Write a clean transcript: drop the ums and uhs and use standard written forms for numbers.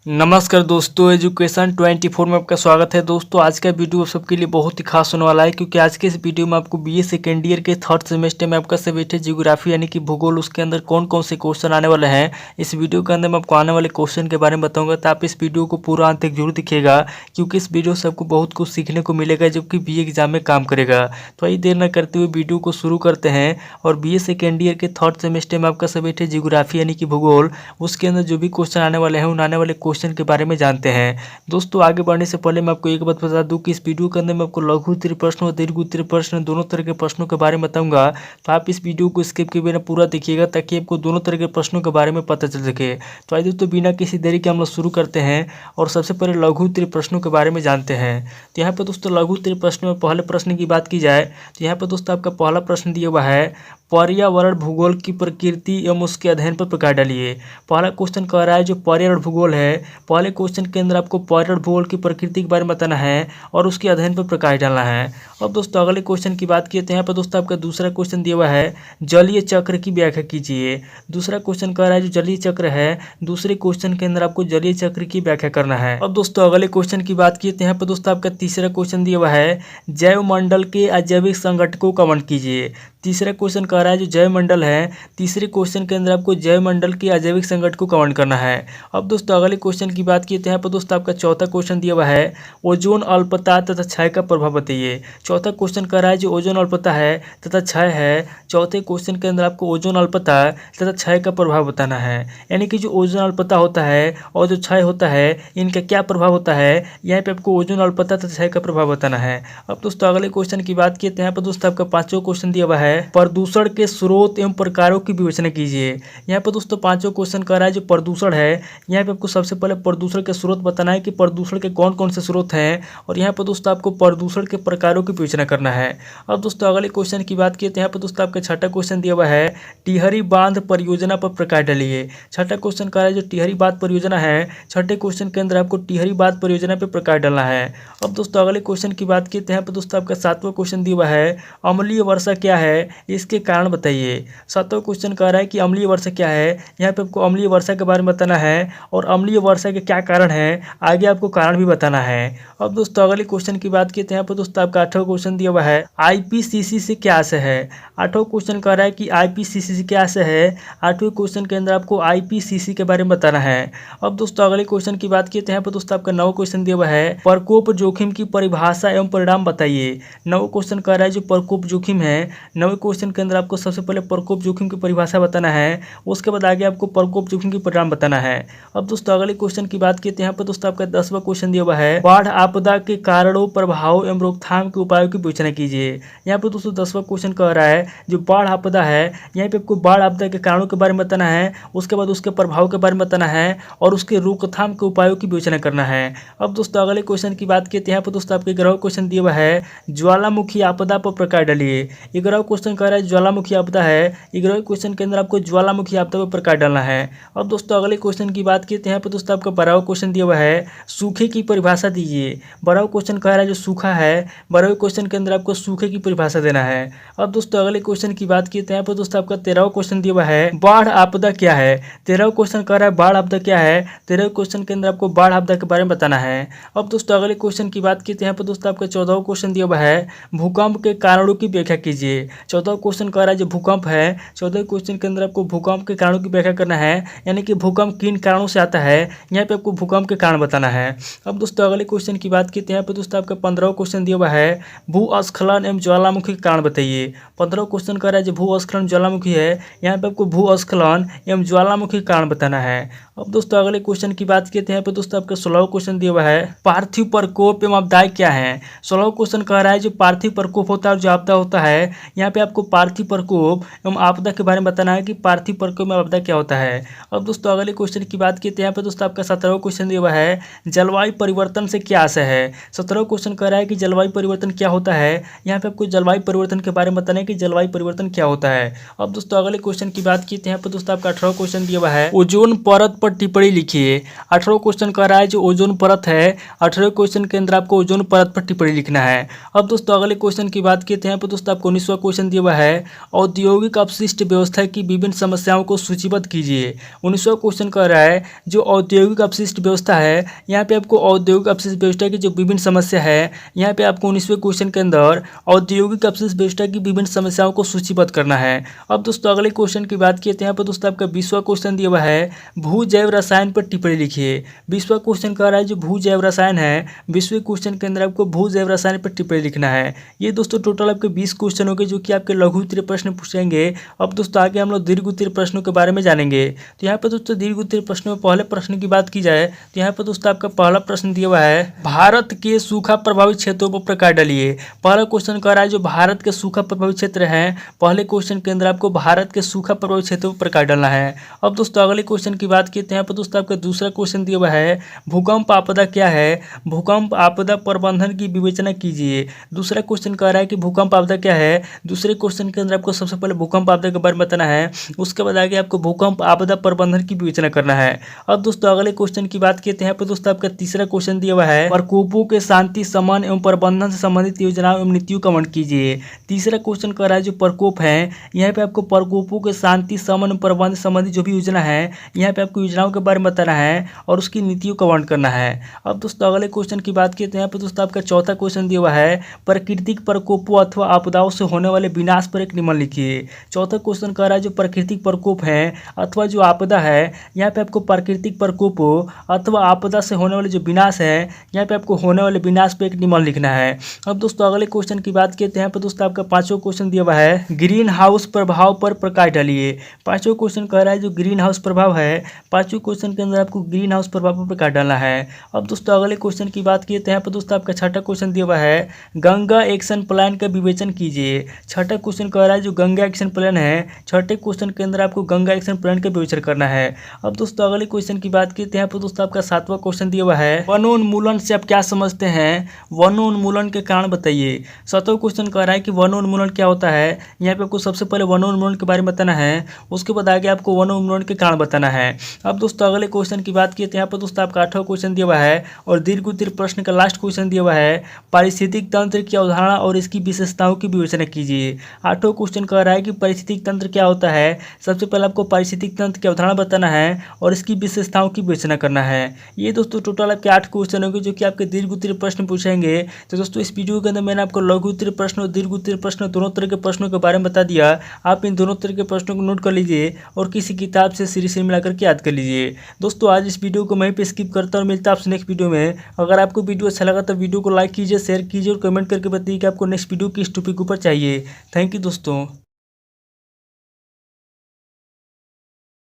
नमस्कार दोस्तों, एजुकेशन 24 में आपका स्वागत है। दोस्तों आज का वीडियो आप सबके लिए बहुत ही खास होने वाला है, क्योंकि आज के इस वीडियो में आपको बीए सेकेंड ईयर के थर्ड सेमेस्टर में आपका सब्जेक्ट जियोग्राफी यानी कि भूगोल, उसके अंदर कौन कौन से क्वेश्चन आने वाले हैं। इस वीडियो के अंदर मैं आपको आने वाले क्वेश्चन के बारे में बताऊंगा, तो आप इस वीडियो को पूरा अंत तक जरूर दिखेगा, क्योंकि इस वीडियो से आपको बहुत कुछ सीखने को मिलेगा जो कि बीए एग्जाम में काम करेगा। तो आइए देर न करते हुए वीडियो को शुरू करते हैं। और बीए सेकेंड ईयर के थर्ड सेमेस्टर में आपका सब्जेक्ट जियोग्राफी यानी कि भूगोल, उसके अंदर जो भी क्वेश्चन आने वाले हैं उन आने वाले क्वेश्चन के बारे में जानते हैं। दोस्तों आगे बढ़ने से पहले मैं आपको एक बात बता दूं कि इस वीडियो के अंदर मैं आपको लघु उत्तरीय प्रश्न और दीर्घ उत्तरीय प्रश्न दोनों तरह के प्रश्नों के बारे में बताऊंगा। तो आप इस वीडियो को स्किप किए बिना पूरा देखिएगा, ताकि आपको दोनों तरह के प्रश्नों के बारे में पता चल सके। तो आइए दोस्तों बिना किसी देरी के हम लोग शुरू करते हैं और सबसे पहले लघु उत्तरीय प्रश्नों के बारे में जानते हैं। तो यहाँ पर दोस्तों लघु उत्तरीय प्रश्न में पहले प्रश्न की बात की जाए तो यहाँ पर दोस्तों आपका पहला प्रश्न दिया हुआ है, पर्यावरण भूगोल की प्रकृति एवं उसके अध्ययन पर प्रकाश डालिए। पहला क्वेश्चन कह रहा है जो पर्यावरण भूगोल है, पहले क्वेश्चन के अंदर आपको पर्यावरण भूगोल की प्रकृति के बारे में बताना है और उसके अध्ययन पर प्रकाश डालना है। अब दोस्तों अगले क्वेश्चन की बात किए तो यहाँ पर दोस्तों आपका दूसरा क्वेश्चन दिया हुआ है, जलीय चक्र की व्याख्या कीजिए। दूसरा क्वेश्चन कह रहा है जो जलीय चक्र है, दूसरे क्वेश्चन के अंदर आपको जलीय चक्र की व्याख्या करना है। अब दोस्तों अगले क्वेश्चन की बात किए तो यहाँ पर दोस्तों आपका तीसरा क्वेश्चन दिया हुआ है, जैव मंडल के अजैविक संघटकों का वर्णन कीजिए। तीसरा क्वेश्चन कह रहा है जो जैव मंडल है, तीसरे क्वेश्चन के अंदर आपको जैव मंडल के अजैविक संघटकों का वर्णन करना है। अब दोस्तों अगले क्वेश्चन की बात की तो यहाँ पर दोस्तों आपका चौथा क्वेश्चन दिया हुआ है, ओजोन अल्पता तथा क्षय का प्रभाव बताइए। चौथा क्वेश्चन कह रहा है जो ओजोन अल्पता है तथा क्षय है, चौथे क्वेश्चन के अंदर आपको ओजोन अल्पता तथा क्षय का प्रभाव बताना है। यानी कि जो ओजोन अल्पता होता है और जो क्षय होता है, इनका क्या प्रभाव होता है, यहाँ पे आपको ओजोन अल्पता तथा क्षय का प्रभाव बताना है। अब दोस्तों अगले क्वेश्चन की बात की तो यहाँ पर दोस्तों आपका पांचवा क्वेश्चन दिया हुआ है, प्रदूषण के स्रोत एवं प्रकारों की विवेचना कीजिए। यहाँ पर दोस्तों पांचों क्वेश्चन कर रहा है जो प्रदूषण है, यहाँ पे आपको सबसे पहले प्रदूषण के स्रोत बताना है कि प्रदूषण के कौन कौन से स्रोत हैं, और यहाँ पर दोस्तों आपको प्रदूषण के प्रकारों की विवेचना करना है। अब दोस्तों अगले क्वेश्चन की बात की तो यहाँ पर दोस्तों आपका छठा क्वेश्चन दिया हुआ है, टिहरी बांध परियोजना पर प्रकाश डालिए। छठा क्वेश्चन कह रहा है जो टिहरी बांध परियोजना है, छठे क्वेश्चन के अंदर आपको टिहरी बांध परियोजना पर प्रकाश डालना है। अब दोस्तों अगले क्वेश्चन की बात की तो यहाँ पर दोस्तों आपका सातवां क्वेश्चन दिया हुआ है, अम्लीय वर्षा क्या है, इसके कारण बताइए। सातवां क्वेश्चन कह रहा है कि अम्लीय वर्षा क्या है, यहाँ पे आपको अम्लीय वर्षा के बारे में बताना है और अम्लीय वर्षा के क्या कारण है, आगे आपको कारण भी बताना है। अब दोस्तों अगले क्वेश्चन की बात की तो यहाँ पर दोस्तों आपका आठवां क्वेश्चन दिया हुआ है, आईपीसीसी से क्या आशय है। आठवां क्वेश्चन कह रहा है कि आईपीसीसी से क्या आशय है, आठवें क्वेश्चन के अंदर आपको आईपीसीसी के बारे में बताना है। अब दोस्तों अगले क्वेश्चन की बात की तो यहाँ पर दोस्तों आपका नवा क्वेश्चन दिया हुआ है, प्रकोप जोखिम की परिभाषा एवं परिणाम बताइए। नवा क्वेश्चन कह रहा है जो प्रकोप जोखिम है, नवे क्वेश्चन के अंदर आपको सबसे पहले प्रकोप जोखिम की परिभाषा बताना है, उसके बाद आगे आपको प्रकोप जोखिम की परिणाम बताना है। अब दोस्तों अगले क्वेश्चन की बात की तो यहाँ पर दोस्तों आपका 10वां क्वेश्चन दिया हुआ है, बाढ़ आपदा के कारणों, प्रभाव एवं रोकथाम के उपायों की विवेचना कीजिए। यहाँ पर दोस्तों 10वां क्वेश्चन कह रहा है जो बाढ़ आपदा है, यहाँ पे आपको बाढ़ आपदा के कारणों के बारे में बताना है, उसके बाद उसके प्रभाव के बारे में बताना है और उसके रोकथाम के उपायों की विवेचना करना है। अब दोस्तों अगले क्वेश्चन की बात की तो यहाँ पर दोस्तों आपके 11वां क्वेश्चन दिया हुआ है, ज्वालामुखी आपदा पर प्रकाश डालिए। 11वां क्वेश्चन कह रहा है ज्वालामुखी आपदा है, 11वें क्वेश्चन के अंदर आपको ज्वालामुखी आपदा पर प्रकाश डालना है। अब दोस्तों अगले क्वेश्चन की बात की तो यहाँ पर दोस्तों आपका 12वां क्वेश्चन दिया हुआ है, सूखे की परिभाषा दीजिए। 12वां क्वेश्चन कह रहा है जो सूखा है, 12वें क्वेश्चन के अंदर आपको सूखे की परिभाषा देना है। अब दोस्तों अगले क्वेश्चन की बात की तो यहाँ पर दोस्तों आपका 13वां क्वेश्चन दिया हुआ है, बाढ़ आपदा क्या है। 13वां क्वेश्चन कह रहा है बाढ़ आपदा क्या है, 13वें क्वेश्चन के अंदर आपको बाढ़ आपदा के बारे में बताना है। अब दोस्तों अगले क्वेश्चन की बात की तो यहाँ पर दोस्तों आपका 14वां क्वेश्चन दिया हुआ है, भूकंप के कारणों की व्याख्या कीजिए। 14वां क्वेश्चन कह रहा है जो भूकंप है, 14वें क्वेश्चन के अंदर आपको भूकंप के कारणों की व्याख्या करना है, यानी कि भूकंप किन कारणों से आता है, यहाँ पे आपको भूकंप के कारण बताना है। अब दोस्तों अगले क्वेश्चन की बात की तो यहाँ पे दोस्तों आपका 15वां क्वेश्चन दिया हुआ है, भूस्खलन एवं ज्वालामुखी के कारण बताइए। 15वां क्वेश्चन कह रहा है जो भूस्खलन ज्वालामुखी है, यहाँ पे आपको भूस्खलन एवं ज्वालामुखी के कारण बताना है। अब दोस्तों अगले क्वेश्चन की बात की तो यहाँ पे दोस्तों आपका 16वां क्वेश्चन दिया हुआ है, पार्थिव प्रकोप एवं आपदाएं क्या है। 16वां क्वेश्चन कह रहा है जो पार्थिव प्रकोप होता है और जो आपदा होता है, यहाँ पे आपको पार्थिव प्रकोप एवं आपदा के बारे में बताना है कि पार्थिव प्रकोप में आपदा क्या होता है। अब दोस्तों अगले क्वेश्चन की बात की तो यहाँ पे दोस्तों आपका 17वां क्वेश्चन दिया हुआ है, जलवायु परिवर्तन से क्या आशय है। 17वां क्वेश्चन कह रहा है कि जलवायु परिवर्तन क्या होता है, यहाँ पे आपको जलवायु परिवर्तन के बारे में बताना है कि जलवायु परिवर्तन क्या होता है। अब दोस्तों अगले क्वेश्चन की बात की तो यहाँ पे दोस्तों आपका 18वां क्वेश्चन दिया हुआ है, ओजोन परत पर टिप्पणी लिखिए। 18वां क्वेश्चन कह रहा है जो ओजोन परत है, 18वें क्वेश्चन के अंदर आपको ओजोन परत पर टिप्पणी लिखना है। अब दोस्तों अगले क्वेश्चन की बात की तो यहाँ पे दोस्तों आपको 19वां क्वेश्चन क्वेश्चन दिया हुआ है औद्योगिक अपशिष्ट व्यवस्था की विभिन्न समस्याओं को सूचीबद्ध कीजिए। 19वां क्वेश्चन कह रहा है जो औद्योगिक अपशिष्ट व्यवस्था है, यहाँ पे आपको औद्योगिक अपशिष्ट व्यवस्था की जो विभिन्न समस्या है, यहाँ पे आपको 19वें क्वेश्चन के अंदर औद्योगिक अपशिष्ट व्यवस्था की विभिन्न समस्याओं को सूचीबद्ध करना है। अब दोस्तों अगले क्वेश्चन की बात किए तो यहाँ पर दोस्तों आपका 20वां क्वेश्चन दिया हुआ है भू जैव रसायन पर टिप्पणी लिखिए। 20वां क्वेश्चन कह रहा है जो भू जैव रसायन है, 20वें क्वेश्चन के अंदर आपको भू जैव रसायन पर टिप्पणी लिखना है। ये दोस्तों टोटल आपके 20 क्वेश्चन हो गए जो कि आपके लघु उत्तरीय प्रश्न पूछेंगे। अब दोस्तों आगे हम लोग दीर्घ उत्तरीय प्रश्नों के बारे में जानेंगे। तो यहाँ पर दोस्तों दीर्घ उत्तरीय प्रश्नों में पहले प्रश्न की बात की जाए तो यहाँ पर दोस्तों आपका पहला प्रश्न दिया हुआ है भारत के सूखा प्रभावित क्षेत्रों पर प्रकाश डालिए। पहला क्वेश्चन कह रहा है जो भारत के सूखा प्रभावित क्षेत्र हैं, पहले क्वेश्चन के अंदर आपको भारत के सूखा प्रभावित क्षेत्रों पर प्रकाश डालना है। अब दोस्तों अगले क्वेश्चन की बात की तो यहाँ पर दोस्तों आपका दूसरा क्वेश्चन दिया हुआ है भूकंप आपदा क्या है, भूकंप आपदा प्रबंधन की विवेचना कीजिए। दूसरा क्वेश्चन कह रहा है कि भूकंप आपदा क्या है, दूसरे क्वेश्चन के अंदर आपको सबसे पहले भूकंप आपदा के बारे में बताना है, उसके बाद आगे आपको भूकंप आपदा प्रबंधन की विवेचना करना है। अब दोस्तों अगले क्वेश्चन की बात की तो यहाँ पर दोस्तों आपका तीसरा क्वेश्चन दिया हुआ है प्रकोपों के शांति शमन एवं प्रबंधन से संबंधित योजनाओं एवं नीतियों का वर्णन कीजिए। तीसरा क्वेश्चन कह रहा है जो प्रकोप है, यहाँ पे आपको प्रकोपों के शांति शमन प्रबंधन संबंधित जो भी योजना है, यहाँ पे आपको योजनाओं के बारे में बताना है और उसकी नीतियों का वर्णन करना है। अब दोस्तों अगले क्वेश्चन की बात की तो यहाँ पे दोस्तों आपका चौथा क्वेश्चन दिया हुआ है प्राकृतिक प्रकोपों अथवा आपदाओं से होने वाले विनाश पर एक निबंध लिखिए। चौथा क्वेश्चन कह रहा है जो प्राकृतिक प्रकोप है अथवा जो आपदा है, यहाँ पे आपको प्राकृतिक प्रकोपों अथवा आपदा से होने वाले जो विनाश है, यहाँ पे आपको होने वाले विनाश पे एक निबंध लिखना है। अब दोस्तों अगले क्वेश्चन की बात की तो यहाँ पे दोस्तों आपका पांचवा क्वेश्चन दिया हुआ है ग्रीन हाउस प्रभाव पर प्रकाश डालिए। पांचवा क्वेश्चन कह रहा है जो ग्रीन हाउस प्रभाव है, पांचवें क्वेश्चन के अंदर आपको ग्रीन हाउस प्रभाव पर प्रकाश डालना है। अब दोस्तों अगले क्वेश्चन की बात की तो यहाँ पर दोस्तों आपका छठा क्वेश्चन दिया हुआ है गंगा एक्शन प्लान का विवेचन कीजिए। छठा क्वेश्चन कह रहा है जो गंगा एक्शन प्लान है, छठे क्वेश्चन के अंदर आपको गंगा एक्शन प्लान का विवेचन करना है। अब दोस्तों अगले क्वेश्चन की बात की तो यहाँ पर दोस्तों आपका सातवां क्वेश्चन दिया हुआ है वनोन्मूलन से आप क्या समझते हैं, वनोन्मूलन के कारण बताइए। सातवां क्वेश्चन कह रहा है कि वनोन्मूलन क्या होता है, यहाँ पे आपको सबसे पहले वनोन्मूलन के बारे में बताना है, उसके बाद आगे आपको वनोन्मूलन के कारण बताना है। अब दोस्तों अगले क्वेश्चन की बात की तो यहाँ पर दोस्तों आपका 8वां क्वेश्चन दिया हुआ है और दीर्घ उत्तरीय प्रश्न का लास्ट क्वेश्चन दिया हुआ है पारिस्थितिक तंत्र की अवधारणा और इसकी विशेषताओं की विवेचना कीजिए। 8वां क्वेश्चन कह रहा है कि पारिस्थितिक तंत्र क्या होता है, सबसे पहले आपको पारिस्थितिक तंत्र की अवधारणा बताना है और इसकी विशेषताओं की विवेचना करना है। ये दोस्तों टोटल आपके 8 क्वेश्चन होंगे जो कि आपके दीर्घ उत्तरीय प्रश्न पूछेंगे। तो दोस्तों इस वीडियो के अंदर मैंने आपको लघु उत्तरीय प्रश्न और दीर्घ उत्तरीय प्रश्न दोनों तरह के प्रश्नों के बारे में बता दिया। आप इन दोनों तरह के प्रश्नों को नोट कर लीजिए और किसी किताब से सीरीज से मिलाकर के याद कर लीजिए। दोस्तों आज इस वीडियो को मैं पे स्किप करता हूँ और मिलता है आपसे नेक्स्ट वीडियो में। अगर आपको वीडियो अच्छा लगा तो वीडियो को लाइक कीजिए, शेयर कीजिए और कमेंट करके बताइए कि आपको नेक्स्ट वीडियो किस टॉपिक ऊपर चाहिए। थैंक यू दोस्तों।